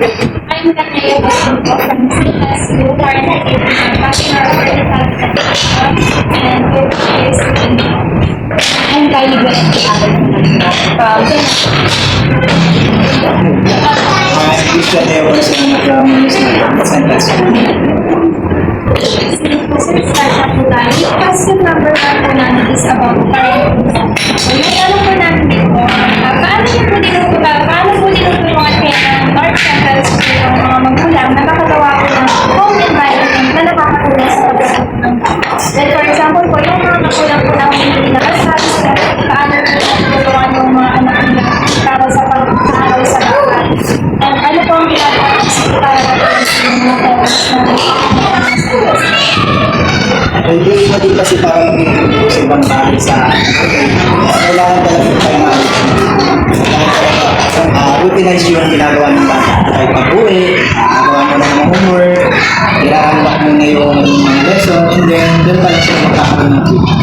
I'm Kanaya Basunto from CLS Blue Card in Bachelor of Medical and 30 years in I'm Kylie Gwen from Christian Emerson from Sentence. Start na po tayo. Question number 1 po namin is about parenting. So, yung tanong po namin dito, paano po tinutulungan kaya ng Lord Shepherds po yung mga magulang na makagawa po ng home environment na nakakatulong sa pagkasagot ng bata. Then, for example po, yung mga magulang po na hindi nakasali sila, paano po tinutulungan yung mga anak nila para sa pag-aaral sa bata. And ano po ang ginagawa para matulong sa mga parents na Hindi mo din kasi parang sa ibang bagay sa kailangan talaga tayo utilize yung ginagawa ng bata. Kahit pag-uwi, ginagawa mo na ng homework, i-unlock mo na yung mga lesson, and then doon pa lang siya magkakaroon ng future.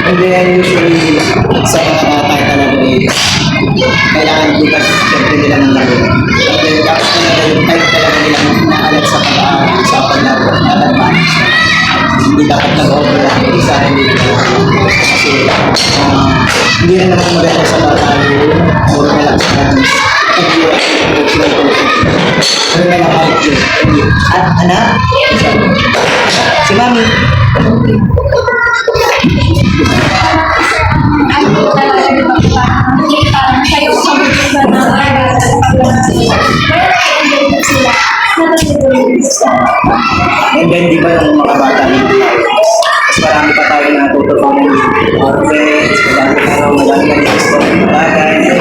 And then usually sa mga bata talaga kailangan bukas siyempre nila ng laro. And then tapos talaga yung type talaga nila naalag sa pag-aaral sa paglaro na advance. Hindi dapat nag-overlap isa hindi kasi hindi rin naman maganda sa bata yung puro na lang sa puro na lang out yun. At anak, si mami. parang kayo sa mga ng aral at sila And then di ba yung mga bata mas marami pa tayo na natutunan our friends, madami na yung bagay,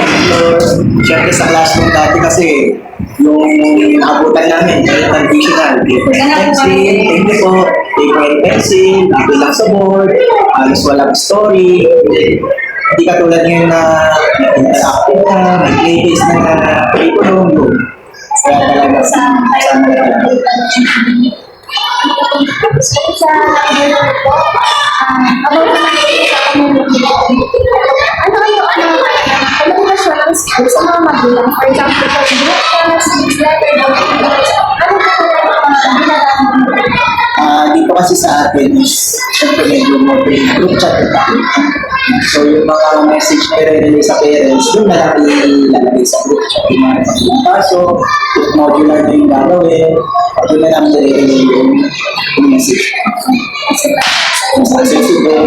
siyempre sa classroom dati kasi yung naabutan namin, traditional, paper and pencil, thank you po, paper and pencil, labi lang sa board, halos walang story, hindi katulad ngayon na interactive na, may playlist na curriculum, yun. Kaya talaga sa ng school sa mga magulang. For example, for breakfast, letter, ano po dito kasi sa atin is syempre medyo more group chat ito. So yung mga message na rin sa parents, doon na lang ilalagay sa group chat. Yung mga pagpapasok, yung modular na yung gagawin, doon na lang yung message. Accessible.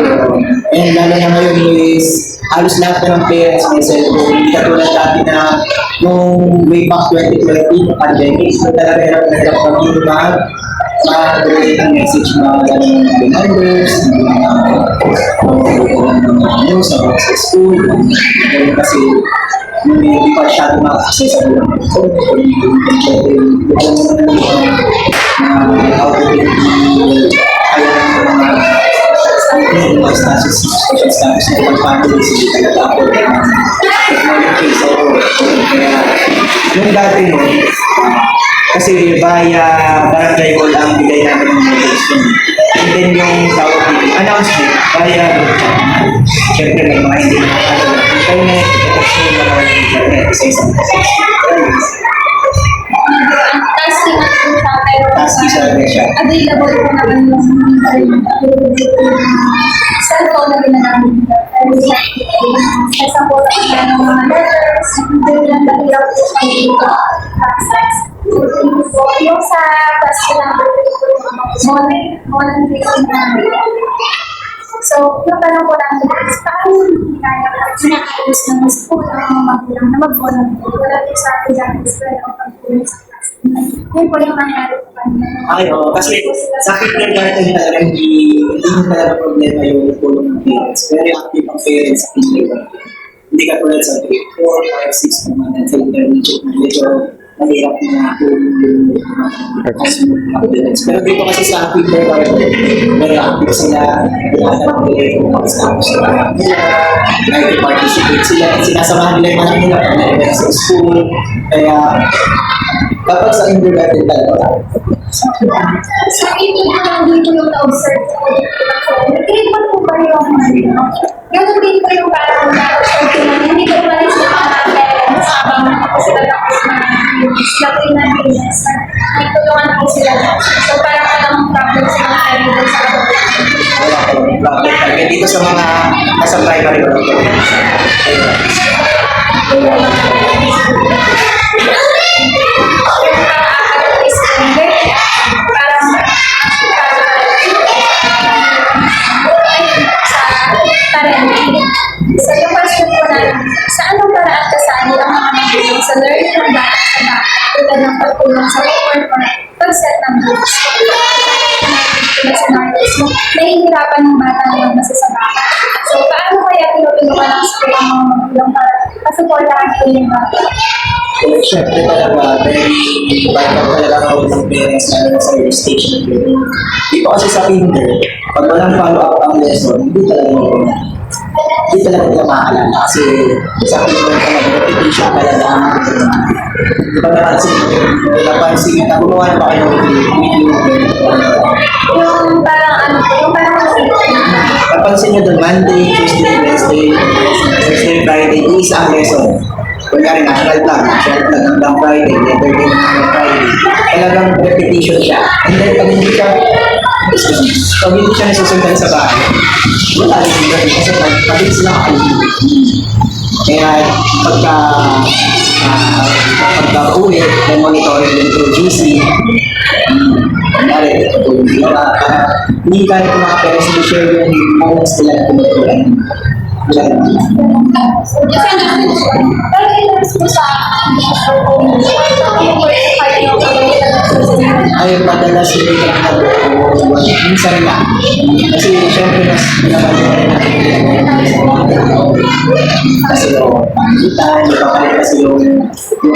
And lalo na ngayon is halos lahat na ng parents may cellphone. Hindi katulad dati na nung way back 2020, pandemic, so talaga hirap kami mag-create ng message mga ganun ng reminders, mga news about sa school. Kasi hindi pa siya ma-accessible ng phone. Alam mo na how to get mga status na pag-family sila talaga ako technology. So, yung dati mo, kasi via barangay hall ang bigay namin ng notification. And then yung tawag dito, announcement via siyempre may mga hindi internet, protection ng mga internet, isa-isang tasking sa siya. Available po naman yung cellphone na ginagamit nila. Kasi po na ng mga letters, doon lang nahirap po sa yung sa question number monetization namin. So, yung tanong ko lang is, paano sinakayos ng school ang mga magulang na mag-volunteer? Wala po sa akin dyan is wala ang pag-tulong sa class. Yun po yung nangyari po kanina. Ay, oo. Kasi sa kindergarten talaga hindi mo talaga problema yung tulong ng parents. Very active ang parents sa kindergarten. Hindi ka tulad sa grade 4, 5, 6 naman. At sa intermediate na medyo mahirap na tulong yung parents. Pero dito kasi sa kindergarten, very active sila. Lahat ng kung mag-stop sila. Nag-participate sila. Sinasamahan nila yung anak nila pag nag sa school. Kaya kapag sa kindergarten talaga. Sa akin, dito yung na-observe ko. Nag-create po ba yung ganun din po yung parang na-observe ko na hindi ko umalis sa mga parents habang sila tapos na sila po yung nag-inis. Nagtulungan po sila. So, parang walang problem sila na kayo doon sa Wala ko lang problem. Kaya dito sa mga nasa primary ko. So, yung question po na, sa anong paraan kasali ang mga magulang sa learning ng bata sa bata tulad ng pagtulong sa homework or pag-set ng goals? Tulad sa narrative mo, nahihirapan ng bata na magbasa sa bata. So, paano kaya tinutulungan ng school ang mga magulang para masuportahan po yung bata? Siyempre talaga, very vital talaga ako ng parents na sa stage na yun. Dito kasi sa kinder, pag walang follow-up ang lesson, hindi talaga nila maalala kasi sa kinder talaga, repetition talaga ang diba napansin nyo na gumawa na ba kayo ng video? Yung parang ano po, yung parang Napansin nyo doon, Monday, Tuesday, Wednesday, Thursday, Friday, isang lesson. Kunyari national plan hanggang Friday, letter day hanggang Friday. Talagang repetition siya. And then pag hindi siya nasusundan sa bahay, wala rin yung gano'n kasi pag sila kakalimutan. Kaya pagka-uwi, may monitoring din through GC. Kunyari, hindi ka rin mga parents to share yung moments nila na tinutulan. pero ito po sa ay madalas hindi ka minsan lang. Kasi syempre mas kasi yung pangita, hindi pa pala kasi yung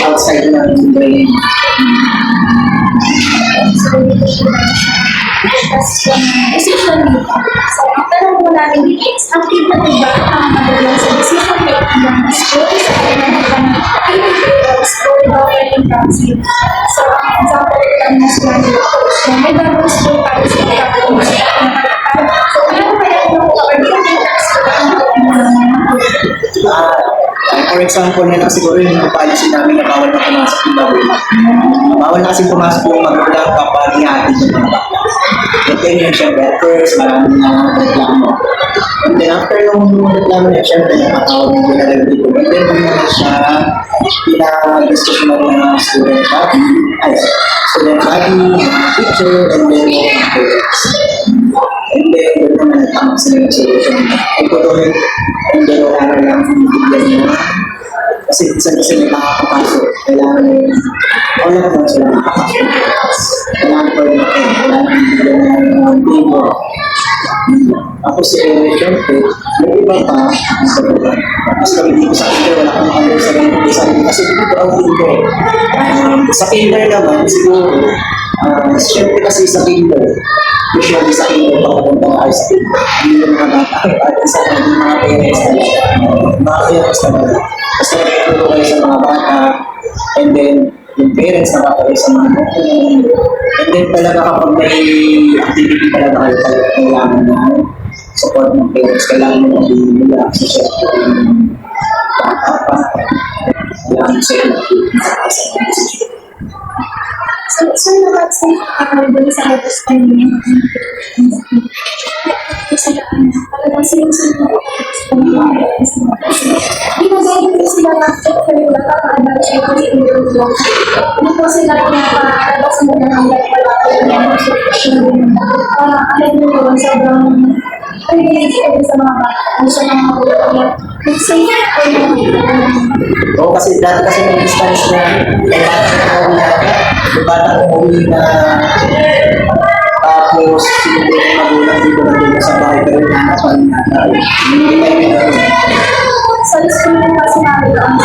outside ng brain. Decision making. So, ang tanong po natin is, active na ba ang magulang sa decision making ng school sa kanilang school governing council? So, ang example ito ng national coach na may bagong school policy na kapag so, ano kaya ito po or di For example, na lang siguro yung policy namin na bawal na pumasok yung magulang. Bawal na kasi pumasok yung magulang kapag ihatid yung mga bata. And then yun, syempre, at first, maraming reklamo. And then after yung reklamo niya, syempre, napatawag yung ginagawa dito. And then yun na siya, pinaka-discussion ng mga student body, teacher, and then parents. And then, yun naman natama sila yung solution. Ito doon, and then wala na lang bigyan niya. Kasi isa-isa may makakapasok. Kailangan all of them sila makakapasok. Kailangan po yung kailangan dito. Ako si syempre, may iba pa. Mas kami dito sa kinder, wala kang makakapasok sa ganito. Kasi dito ang kinder. Sa kinder naman, siguro, syempre kasi sa kinder, usually sa kinder, pagkapunta na kayo sa kinder. Hindi yung mga bata, at isa na yung mga parents na mga parents na basta nagtuturo kayo sa mga bata, and then yung parents nakakaroon sa mga bata. And then talaga kapag may activity talaga kayo kailangan na support ng parents, kailangan mo maging nila sa siyempre yung bata pa. Kailangan sa iyo So, naman sa kakalibuan sa labas tayo niya. Kasi talagang sinusunod ako. Ginagay ko sila ng curriculum para adult siya ko sa individual. Hindi po sila pinapalabas mo na ng wala ko yung para alam mo yun, sobrang privilege ko sa mga bata. Ano siya mga magulang. Safe ko yung Oo, kasi dati kasi may distance na may bata ko umuwi na tapos sinunod yung magulang dito na dito sa bahay pero nanapan na hindi tayo sa school ko kasi namin ang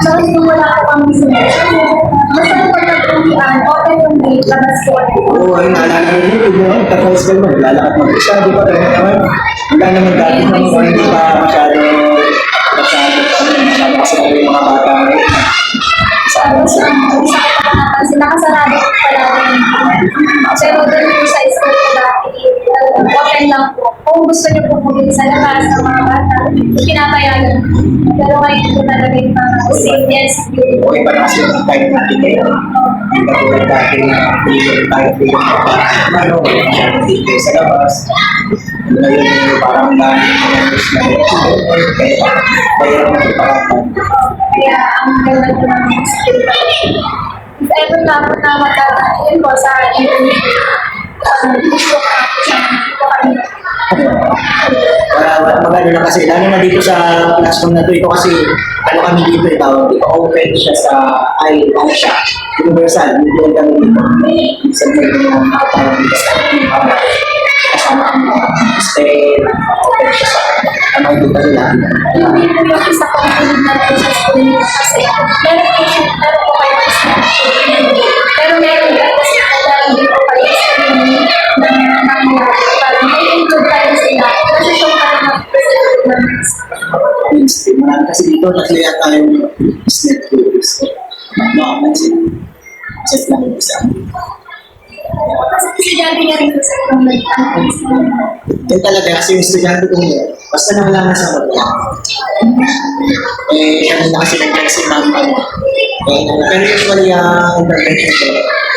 so, kung wala ko kang business, basta pag nagpulian, open yung gate, labas ko. Oo, ay naalala ko yun, tapos ko maglalakad mag-isa, di ba? Kaya naman, wala naman dati nang hindi pa masyado kasi yung mga bata ngayon. Tapos, nakasarado ko pala rin. Pero doon po sa school ko dati, open lang po. Kung gusto niyo po bumili sa labas ng mga bata, pinapayagan. Pero ngayon po talaga yung safety and security. Okay pa na kasi yung time natin ngayon. Hindi ka tulad dati na tayo tulad na pa. Ano, dito sa labas. Ngayon yung parang dami ng gusto na rin. Kaya naman ipakatan. Kaya ang ganda po ng security. If ever na po na yun po sa gusto ka po kami. Wala magano na kasi, lalo na dito sa classroom na to, ito kasi, ano kami dito, tawag dito, open siya sa, ano siya, universal, hindi lang kami dito. Sa mga tawag dito sa kasama ang stay, open siya sa, ano dito nila. Hindi po yung isa pang tulad na po sa school nito kasi meron po kayo sa pero meron din kasi meron din po kayo sa school parang may include tayo sila kasi siya parang Mainstream. Marami kasi dito, tatlo yata yung snap groups. Makapansin. Set lang yung isa. kasi dati nga rin po sa ibang Yan talaga kasi yung estudyante ko mo, basta nangalaman sa mga. Kanina kasi nag-text si ma'am ano. Pero usually yung intervention ko,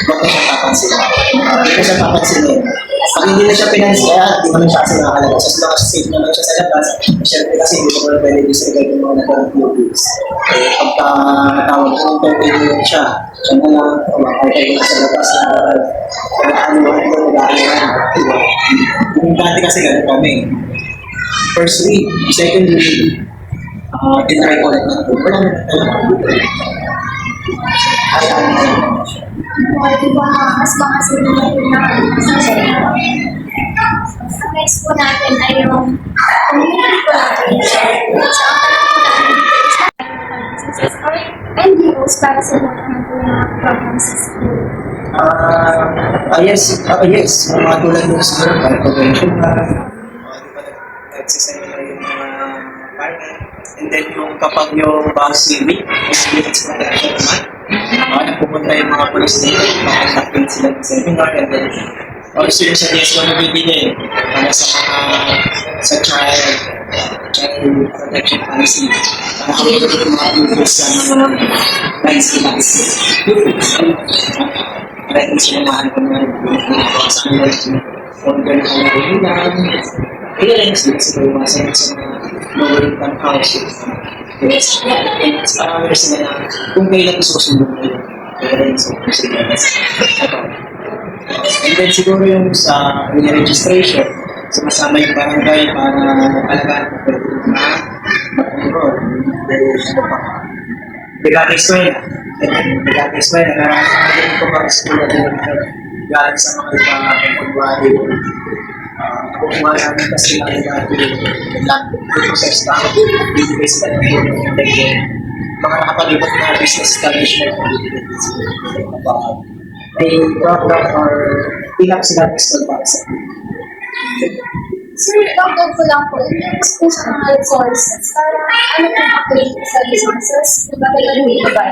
huwag na siyang papansin. Hindi ko siya papansin eh. Pag hindi na siya pinansin, kaya di naman siya kasi nakakalabas. As long as safe naman siya sa labas, syempre kasi hindi ko pwede disregard yung mga nagkaroon movies. Pagka natawag ko, intervention siya. Siya na lang, kumakakay ko sa labas na ano ko, nag-aaral. Yung dati kasi ganun kami. First week, second week, tinry ko ulit ng group. Wala na talaga group. Ay, mas mga sila ang next po natin ay yung community collaboration. So, ang NGOs para sa mga programs sa school. Yes, mga tulad ng siguro, para prevention na, exercise na yung mga partner. And then yung kapag yung bouncy week, experience protection naman, nagpupunta yung mga police dito, makakapin sila ng seminar, and then also yung suggestion na bibigay para sa mga sa child protection policy. Nakakamit yung mga rules sa mga lines nila. Kaya yung sinamahan ko na sa mga organ na kailangan. Kaya rin sila sa mga sa mga lower-income houses. Yes, parang sila na kung kailan gusto ko sumunod na yun. Kaya rin sila. And then siguro yung sa registration, sumasama yung barangay para alagaan ko pwede na mag-enroll. Bigati Eskwela. Bigati Eskwela. Nararamdaman ko pang school na din galing sa mga ibang pagwari. Nakukuha namin kasi lang dito sa staff. Bibigay sila ng mga nakapalibot na business establishment. May program or ilang sila ng para sa Sir, dagdag ko lang po, yung expose ng mga resources, para ano po update sa resources, kung bakit ano yung iba,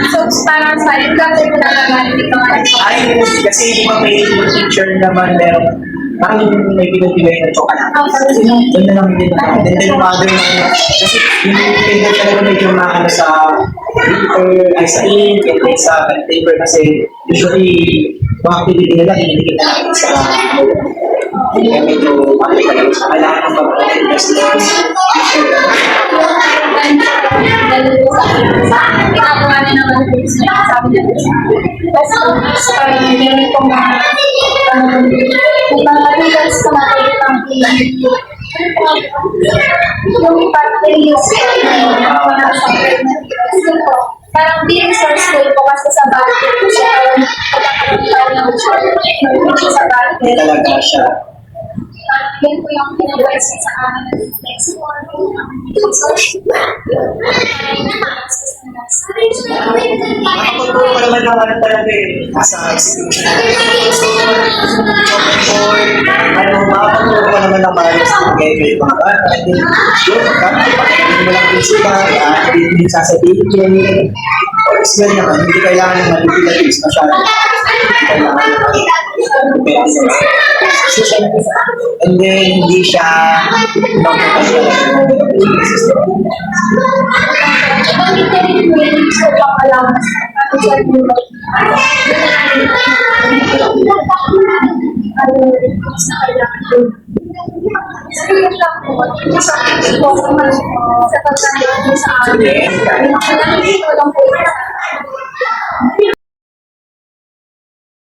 so, parang sa yung dagdag ko na nagamit yung mga resources. kasi di ba may teacher naman meron parang may binibigay na chocolate. Doon na lang hindi na. And then yung other na, kasi yung paper talaga medyo maano sa paper, ay sa ink, and then sa paper kasi usually mga activity nila, hinihigit na natin sa kaya medyo makikita sa kailangan ng mag-invest na ginagawa na naman po sa sabi niya. Kasi parang meron pong may mga reasons sa mga itang yung pag-release parang di resourceful po kasi sa budget po siya sa budget talaga siya. yan po yung pinag-advise sa amin next month Makapagpuro ko naman ng ano talaga eh, nasa execution. Makapagpuro ko naman ng mga level, mga bata. And then, yun, pagkakaroon mo lang din sila, hindi sasabihin, or well naman, hindi kailangan ng manipulatives masyado. And then, hindi siya Sa